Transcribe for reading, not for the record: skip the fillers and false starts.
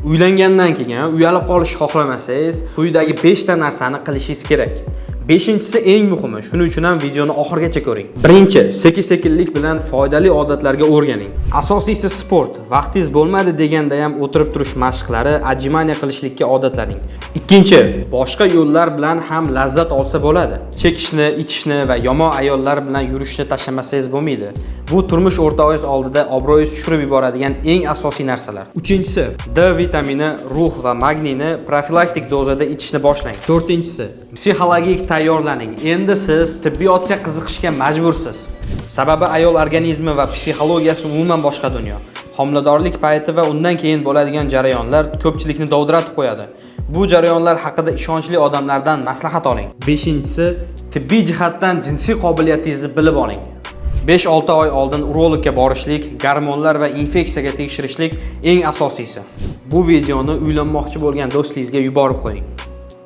Uylangandan keyin uyalib qolish xohlamasangiz, quyidagi 5 ta narsani qilishingiz kerak. Beshinchisi eng muhimi, shuning uchun ham videoni oxirigacha ko'ring. Birinchi, sekin-sekinlik bilan foydali odatlarga o'rganing. Asosiysi sport. Vaqtingiz bo'lmadi deganda ham o'tirib turish mashqlari, ajimaniya qilishlikka odatlaning. Ikkinchi, boshqa yo'llar bilan ham lazzat olsa bo'ladi. Chekishni, ichishni va yomon ayollar bilan yurishni tashlamasangiz bo'lmaydi. Bu turmush o'rtog'ingiz oldida obro'yingiz tushirib yuboradigan eng asosiy narsalar. Uchinchisi, D vitamini, rux va magniyni profilaktik dozada ichishni boshlang. To'rtinchisi, psixologik tayyorlaning. Endi siz tibbiyotga qiziqishga majbursiz. Sababi ayol organizmi va psixologiyasi umuman boshqa dunyo. Homiladorlik payti va undan keyin bo'ladigan jarayonlar ko'pchilikni dovdiratib qo'yadi. Bu jarayonlar haqida ishonchli odamlardan maslahat oling. Beshinchisi, tibbiy jihatdan jinsiy qobiliyatingizni bilib oling. 5-6 oy oldin urologga borishlik, gormonlar va infeksiyaga tekshirishlik eng asosiysi. Bu videoni uylanmoqchi bo'lgan do'stingizga yuborib qo'ying.